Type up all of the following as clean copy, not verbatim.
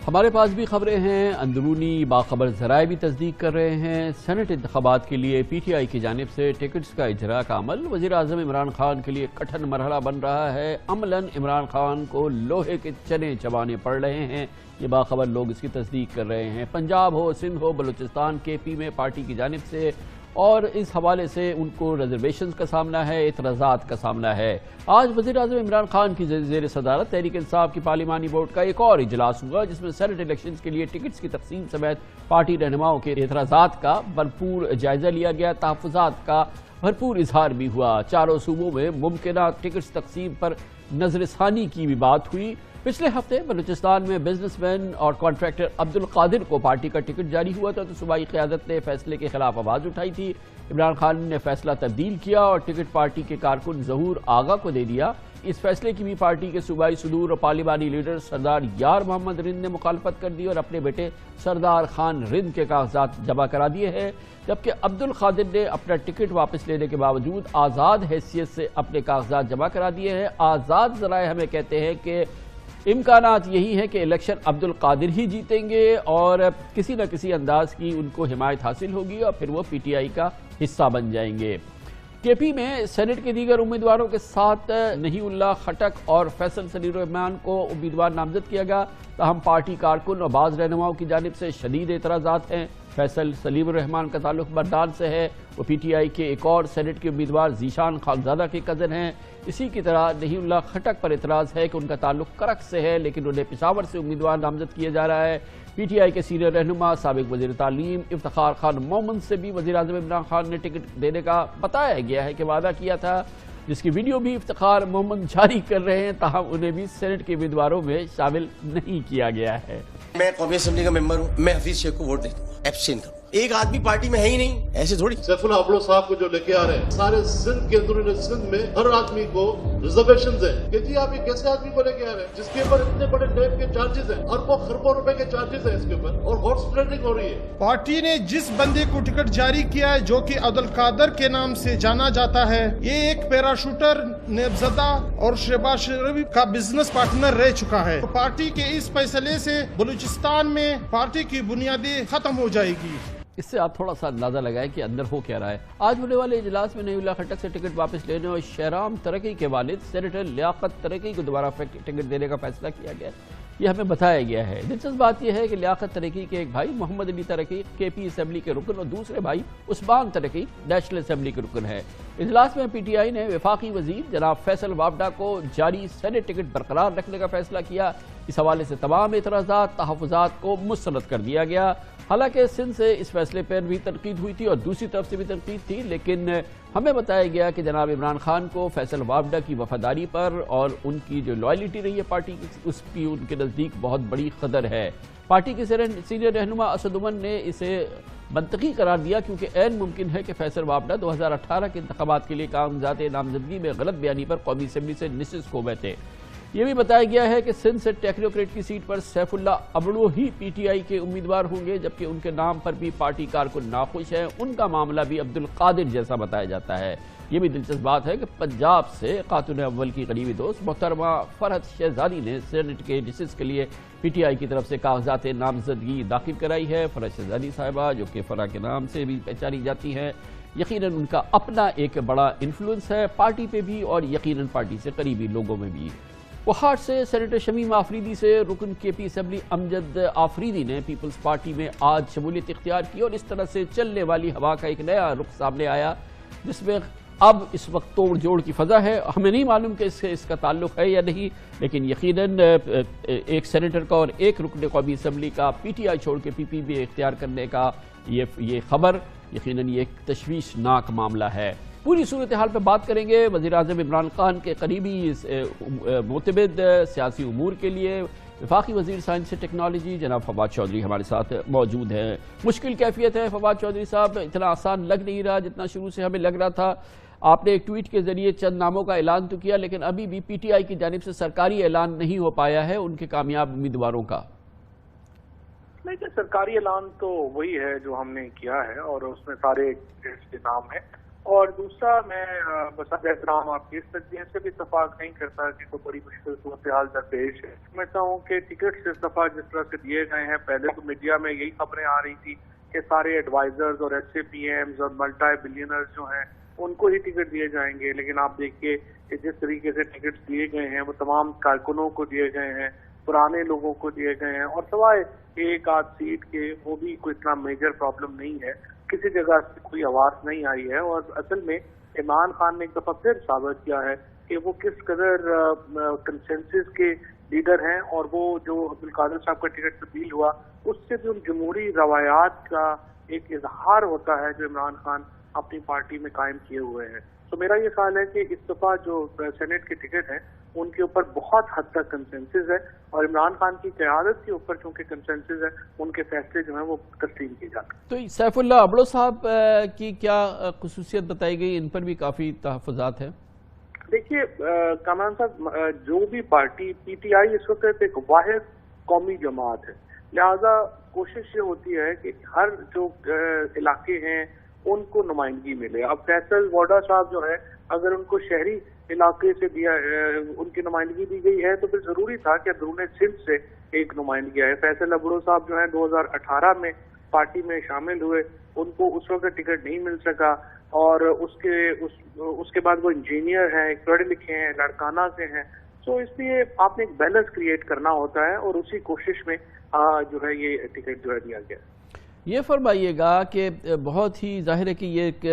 ہمارے پاس بھی خبریں ہیں، اندرونی باخبر ذرائع بھی تصدیق کر رہے ہیں۔ سینٹ انتخابات کے لیے پی ٹی آئی کی جانب سے ٹکٹس کا اجراء کا عمل وزیر اعظم عمران خان کے لیے کٹھن مرحلہ بن رہا ہے۔ عملاً عمران خان کو لوہے کے چنے چبانے پڑ رہے ہیں، یہ باخبر لوگ اس کی تصدیق کر رہے ہیں۔ پنجاب ہو، سندھ ہو، بلوچستان، کے پی میں پارٹی کی جانب سے اور اس حوالے سے ان کو ریزرویشنز کا سامنا ہے، اعتراضات کا سامنا ہے۔ آج وزیر اعظم عمران خان کی زیر صدارت تحریک انصاف کی پارلیمانی بورڈ کا ایک اور اجلاس ہوا، جس میں سینٹ الیکشنز کے لیے ٹکٹس کی تقسیم سمیت پارٹی رہنماؤں کے اعتراضات کا بھرپور جائزہ لیا گیا، تحفظات کا بھرپور اظہار بھی ہوا۔ چاروں صوبوں میں ممکنہ ٹکٹس تقسیم پر نظر ثانی کی بھی بات ہوئی۔ پچھلے ہفتے بلوچستان میں بزنس مین اور کانٹریکٹر عبدالقادر کو پارٹی کا ٹکٹ جاری ہوا تھا تو صوبائی قیادت نے فیصلے کے خلاف آواز اٹھائی تھی۔ عمران خان نے فیصلہ تبدیل کیا اور ٹکٹ پارٹی کے کارکن ظہور آغا کو دے دیا۔ اس فیصلے کی بھی پارٹی کے صوبائی صدور اور پارلیمانی لیڈر سردار یار محمد رند نے مخالفت کر دی اور اپنے بیٹے سردار خان رند کے کاغذات جمع کرا دیے ہیں، جبکہ عبدالقادر نے اپنا ٹکٹ واپس لینے کے باوجود آزاد حیثیت سے اپنے کاغذات جمع کرا دیے ہیں۔ آزاد ذرائع ہمیں کہتے ہیں کہ امکانات یہی ہے کہ الیکشن عبدالقادر ہی جیتیں گے اور کسی نہ کسی انداز کی ان کو حمایت حاصل ہوگی اور پھر وہ پی ٹی آئی کا حصہ بن جائیں گے۔ کے پی میں سینٹ کے دیگر امیدواروں کے ساتھ نہی اللہ خٹک اور فیصل سلیم الرحمان کو امیدوار نامزد کیا گیا، تاہم پارٹی کارکن اور بعض رہنماؤں کی جانب سے شدید اعتراضات ہیں۔ فیصل سلیم الرحمان کا تعلق بردان سے ہے، وہ پی ٹی آئی کے ایک اور سینٹ کے امیدوار ذیشان خانزادہ کے کزن ہیں۔ اسی کی طرح نہی اللہ خٹک پر اعتراض ہے کہ ان کا تعلق کرک سے ہے لیکن انہیں پشاور سے امیدوار نامزد کیا جا رہا ہے۔ پی ٹی آئی کے سینئر رہنما سابق وزیر تعلیم افتخار خان مومن سے بھی وزیر اعظم عمران خان نے ٹکٹ دینے کا بتایا گیا ہے کہ وعدہ کیا تھا، جس کی ویڈیو بھی افتخار مومن جاری کر رہے ہیں، تاہم انہیں بھی سینٹ کے امیدواروں میں شامل نہیں کیا گیا ہے۔ میں قومی اسمبلی کا ممبر ہوں، میں حفیظ شیخ کو ووٹ دیتا ہوں، ایبسٹین کروں۔ ایک آدمی پارٹی میں ہے ہی نہیں، ایسے تھوڑی۔ سیف اللہ ابڑو صاحب کو جو لے کے آ رہے ہیں سارے سندھ کے اندرون سندھ میں ہر آدمی کو ریزرویشنز ہیں کہ جی آپ یہ کیسے آدمی کو لے کے آ رہے ہیں جس کے اوپر اتنے بڑے ٹیپ کے چارجز ہیں، اربوں خربوں روپے کے چارجز ہیں اس کے اوپر، اور ہارس ٹریڈنگ ہو رہی ہے۔ پارٹی نے جس بندے کو ٹکٹ جاری کیا ہے جو کہ عبدالقادر کے نام سے جانا جاتا ہے، یہ ایک پیراشوٹر نیبزدہ اور شہباز شریف کا بزنس پارٹنر رہ چکا ہے۔ پارٹی کے اس فیصلے سے بلوچستان میں پارٹی کی بنیادیں ختم ہو جائے گی۔ اس سے آپ تھوڑا سا اندازہ لگائیں کہ اندر ہو کیا رہا ہے۔ آج ہونے والے اجلاس میں نہی اللہ خٹک سے ٹکٹ واپس لینے اور شہرام ترکی کے والد سینیٹر لیاقت ترکی کو دوبارہ ٹکٹ دینے کا فیصلہ کیا گیا، یہ ہمیں بتایا گیا ہے۔ دلچسپ بات یہ ہے کہ لیاقت ترکی کے ایک بھائی محمد علی ترکی کے پی اسمبلی کے رکن اور دوسرے بھائی عثمان ترکی نیشنل اسمبلی کے رکن ہے۔ اجلاس میں پی ٹی آئی نے وفاقی وزیر جناب فیصل وابڈا کو جاری سینٹ ٹکٹ برقرار رکھنے کا فیصلہ کیا۔ اس حوالے سے تمام اعتراضات، تحفظات کو مسترد کر دیا گیا۔ حالانکہ سندھ سے اس فیصلے پر بھی تنقید ہوئی تھی اور دوسری طرف سے بھی تنقید تھی، لیکن ہمیں بتایا گیا کہ جناب عمران خان کو فیصل وابڈا کی وفاداری پر اور ان کی جو لائلٹی رہی ہے پارٹی کی، اس کی ان کے نزدیک بہت بڑی قدر ہے۔ پارٹی کے سینئر رہنما اسد عمر نے اسے منطقی قرار دیا کیونکہ عین ممکن ہے کہ فیصل وابڈا 2018 کے انتخابات کے لیے کاغذات نامزدگی میں غلط بیانی پر قومی اسمبلی سے نشست ہو گئے تھے۔ یہ بھی بتایا گیا ہے کہ سندھ سے ٹیکنوکریٹ کی سیٹ پر سیف اللہ ابڑو ہی پی ٹی آئی کے امیدوار ہوں گے، جبکہ ان کے نام پر بھی پارٹی کارکن ناخوش ہیں۔ ان کا معاملہ بھی عبدالقادر جیسا بتایا جاتا ہے۔ یہ بھی دلچسپ بات ہے کہ پنجاب سے خاتون اول کی قریبی دوست محترمہ فرحت شہزادی نے سینٹ کے نشست کے لیے پی ٹی آئی کی طرف سے کاغذات نامزدگی داخل کرائی ہے۔ فرحت شہزادی صاحبہ جو کہ فرح کے نام سے بھی پہچانی جاتی ہیں، یقیناً ان کا اپنا ایک بڑا انفلوئنس ہے پارٹی پہ بھی اور یقیناً پارٹی سے قریبی لوگوں میں بھی۔ پہاڑ سے سینیٹر شمیم آفریدی سے رکن کے پی اسمبلی امجد آفریدی نے پیپلز پارٹی میں آج شمولیت اختیار کی اور اس طرح سے چلنے والی ہوا کا ایک نیا رخ سامنے آیا، جس میں اب اس وقت توڑ جوڑ کی فضا ہے۔ ہمیں نہیں معلوم کہ اس کا تعلق ہے یا نہیں، لیکن یقیناً ایک سینیٹر کا اور ایک رکن قومی اسمبلی کا پی ٹی آئی چھوڑ کے پی پی میں اختیار کرنے کا یہ خبر یقیناً یہ ایک تشویشناک معاملہ ہے۔ پوری صورتحال پہ بات کریں گے وزیر اعظم عمران خان کے قریبی معتمد سیاسی امور کے لیے وفاقی وزیر سائنس سے ٹیکنالوجی جناب فواد چودھری ہمارے ساتھ موجود ہیں۔ مشکل کیفیت ہے فواد چودھری صاحب، اتنا آسان لگ نہیں رہا جتنا شروع سے ہمیں لگ رہا تھا۔ آپ نے ایک ٹویٹ کے ذریعے چند ناموں کا اعلان تو کیا، لیکن ابھی بھی پی ٹی آئی کی جانب سے سرکاری اعلان نہیں ہو پایا ہے ان کے کامیاب امیدواروں کا۔ نہیں، سرکاری اعلان تو وہی ہے جو ہم نے کیا ہے اور اس میں سارے نام ہیں اور دوسرا میں بسات احترام آپ کی اس تجزیے سے بھی اتفاق نہیں کرتا کہ کوئی بڑی مشکل صورتحال درپیش ہے. سمجھتا ہوں کہ ٹکٹس اس دفعہ جس طرح سے دیے گئے ہیں، پہلے تو میڈیا میں یہی خبریں آ رہی تھی کہ سارے ایڈوائزرز اور ایس اے پی ایمز اور ملٹی بلینئرز جو ہیں ان کو ہی ٹکٹ دیے جائیں گے، لیکن آپ دیکھیے کہ جس طریقے سے ٹکٹس دیے گئے ہیں وہ تمام کارکنوں کو دیے گئے ہیں، پرانے لوگوں کو دیے گئے ہیں، اور سوائے ایک آدھ سیٹ کے وہ بھی کوئی اتنا میجر پرابلم نہیں ہے، کسی جگہ سے کوئی آواز نہیں آئی ہے. اور اصل میں عمران خان نے ایک دفعہ پھر ثابت کیا ہے کہ وہ کس قدر کنسنسس کے لیڈر ہیں، اور وہ جو عبدالقادر صاحب کا ٹکٹ تبدیل ہوا اس سے بھی ان جمہوری روایات کا ایک اظہار ہوتا ہے جو عمران خان اپنی پارٹی میں قائم کیے ہوئے ہیں. تو میرا یہ خیال ہے کہ اس دفعہ جو سینٹ کے ٹکٹ ہیں ان کے اوپر بہت حد تک کنسنسس ہے، اور عمران خان کی قیادت کے اوپر چونکہ کنسنسس ہے ان کے فیصلے جو ہیں وہ تسلیم کیے جاتے ہیں. تو سیف اللہ ابڑو صاحب کی کیا خصوصیت بتائی گئی؟ ان پر بھی کافی تحفظات ہیں. دیکھیے کامران صاحب، جو بھی پارٹی پی ٹی آئی اس وقت ایک واحد قومی جماعت ہے، لہذا کوشش یہ ہوتی ہے کہ ہر جو علاقے ہیں ان کو نمائندگی ملے. اب فیصل ووڈا صاحب جو ہے اگر ان کو شہری علاقے سے دیا ان کی نمائندگی دی گئی ہے تو پھر ضروری تھا کہ اندرون سندھ سے ایک نمائندگی آئے. فیصل ابڑو صاحب جو ہیں 2018 میں پارٹی میں شامل ہوئے، ان کو اس وقت ٹکٹ نہیں مل سکا، اور اس کے بعد وہ انجینئر ہیں، ایک پڑھے لکھے ہیں، لڑکانہ سے ہیں. تو اس لیے آپ نے ایک بیلنس کریٹ کرنا ہوتا ہے، اور اسی کوشش میں جو ہے یہ ٹکٹ جو ہے دیا گیا. یہ فرمائیے گا کہ بہت ہی ظاہر ہے کہ یہ ایک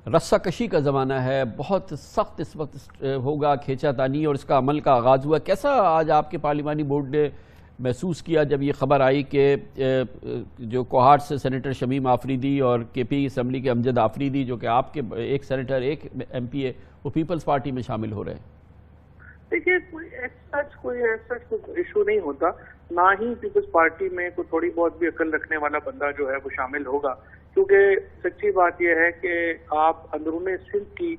رسہ کشی کا زمانہ ہے، بہت سخت اس وقت ہوگا کھینچا تانی، اور اس کا عمل کا آغاز ہوا. کیسا آج آپ کے پارلیمانی بورڈ نے محسوس کیا جب یہ خبر آئی کہ جو کوہاٹ سے سینیٹر شمیم آفریدی اور کے پی اسمبلی کے امجد آفریدی جو کہ آپ کے ایک سینیٹر ایک ایم پی ہے وہ پیپلز پارٹی میں شامل ہو رہے ہیں؟ دیکھیے کوئی سچ ایشو نہیں ہوتا، نہ ہی پیپلز پارٹی میں کوئی تھوڑی بہت بھی عقل رکھنے والا بندہ جو ہے وہ شامل ہوگا، کیونکہ سچی بات یہ ہے کہ آپ اندرون سندھ کی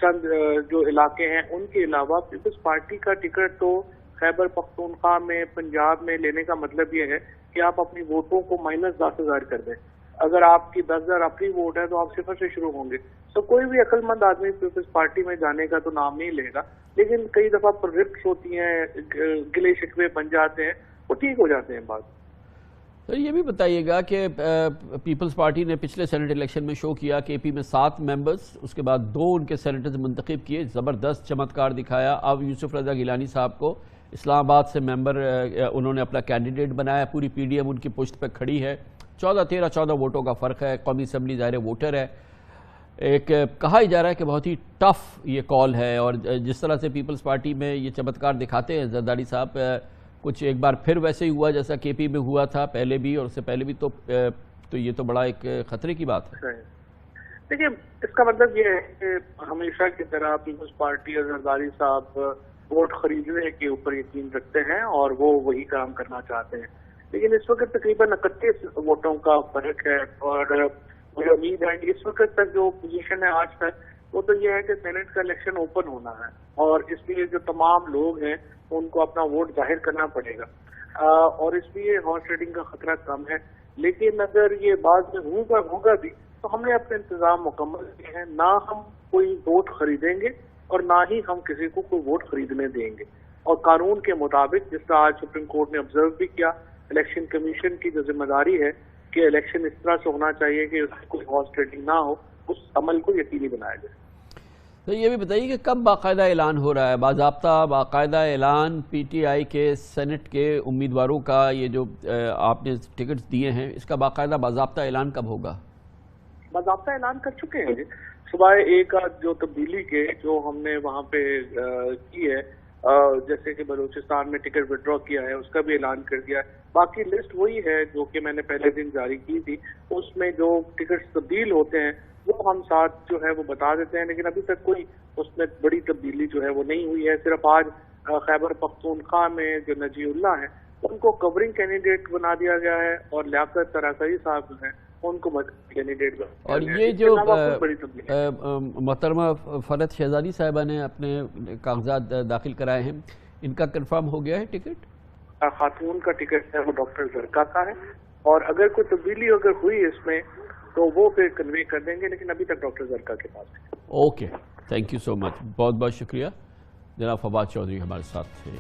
چند جو علاقے ہیں ان کے علاوہ پیپلز پارٹی کا ٹکٹ تو خیبر پختونخوا میں پنجاب میں لینے کا مطلب یہ ہے کہ آپ اپنی ووٹوں کو -10,000 کر دیں. اگر آپ کی 10,000 اپنی ووٹ ہے تو آپ صفر سے شروع ہوں گے. تو کوئی بھی عقل مند آدمی پیپلز پارٹی میں جانے کا تو نام نہیں لے گا، لیکن کئی دفعہ پر رفٹس ہوتی ہیں، گلے شکوے بن جاتے ہیں، وہ ٹھیک ہو جاتے ہیں بات. سر یہ بھی بتائیے گا کہ پیپلز پارٹی نے پچھلے سینٹ الیکشن میں شو کیا کہ اے پی میں 7 ممبرز، اس کے بعد 2 ان کے سینیٹرز منتخب کیے، زبردست چمتکار دکھایا. اب یوسف رضا گیلانی صاحب کو اسلام آباد سے ممبر انہوں نے اپنا کینڈیڈیٹ بنایا، پوری پی ڈی ایم ان کی پشت پہ کھڑی ہے. 14 ووٹوں کا فرق ہے. قومی اسمبلی ظاہر ووٹر ہے. ایک کہا ہی جا رہا ہے کہ بہت ہی ٹف یہ کال ہے، اور جس طرح سے پیپلز پارٹی میں یہ چمتکار دکھاتے ہیں زرداری صاحب، کچھ ایک بار پھر ویسے ہی ہوا جیسا کے پی میں ہوا تھا پہلے بھی اور اس سے پہلے بھی، تو یہ تو بڑا ایک خطرے کی بات ہے. دیکھیے اس کا مطلب یہ ہے کہ ہمیشہ کی طرح پیپلز پارٹی اور زرداری صاحب ووٹ خریدنے کے اوپر یقین رکھتے ہیں اور وہ وہی کام کرنا چاہتے ہیں، لیکن اس وقت تقریباً 31 ووٹوں کا فرق ہے. اور مجھے امید ہے کہ اس وقت تک جو پوزیشن ہے آج تک وہ تو یہ ہے کہ سینٹ کا الیکشن اوپن ہونا ہے، اور اس لیے جو تمام لوگ ہیں ان کو اپنا ووٹ ظاہر کرنا پڑے گا، اور اس لیے ہارس ریڈنگ کا خطرہ کم ہے. لیکن اگر یہ بعد میں ہوگا بھی تو ہم نے اپنے انتظام مکمل کیے ہیں. نہ ہم کوئی ووٹ خریدیں گے اور نہ ہی ہم کسی کو کوئی ووٹ خریدنے دیں گے، اور قانون کے مطابق جس طرح آج سپریم کورٹ نے آبزرو بھی کیا، الیکشن کمیشن کی جو ذمہ داری ہے کہ الیکشن اس طرح سے ہونا چاہیے کہ اس کوئی ہارس ٹریڈنگ نہ ہو، اس عمل کو یقینی بنایا جائے. تو یہ بھی بتائیے کہ کب باقاعدہ اعلان ہو رہا ہے، باقاعدہ اعلان پی ٹی آئی کے سینٹ کے امیدواروں کا، یہ جو آپ نے ٹکٹس دیے ہیں اس کا باضابطہ اعلان کب ہوگا؟ باضابطہ اعلان کر چکے ہیں. صبح ایک جو تبدیلی کے جو ہم نے وہاں پہ کی ہے، جیسے کہ بلوچستان میں ٹکٹ وڈرا کیا ہے اس کا بھی اعلان کر دیا ہے. باقی لسٹ وہی ہے جو کہ میں نے پہلے دن جاری کی تھی، اس میں جو ٹکٹس تبدیل ہوتے ہیں وہ ہم ساتھ جو ہے وہ بتا دیتے ہیں، لیکن ابھی تک کوئی اس میں بڑی تبدیلی جو ہے وہ نہیں ہوئی ہے. صرف آج خیبر پختونخوا میں جو نجی اللہ ہیں ان کو کورنگ کینڈیڈیٹ بنا دیا گیا ہے، اور لیاقت تراکری صاحب جو ہیں ان کو کینڈیڈیٹ بنا دیا اور گیا ہے. یہ جو محترمہ فرحت شہزادی صاحبہ نے اپنے کاغذات داخل کرائے ہیں، ان کا کنفرم ہو گیا ہے ٹکٹ؟ خاتون کا ٹکٹ ہے وہ ڈاکٹر زرکا کا ہے، اور اگر کوئی تبدیلی اگر ہوئی اس میں تو وہ پھر کنوے کر دیں گے، لیکن ابھی تک ڈاکٹر زرکا کے پاس ہے۔ اوکے، تھینک یو سو مچ، بہت بہت شکریہ جناب فواد چودھری ہمارے ساتھ تھے۔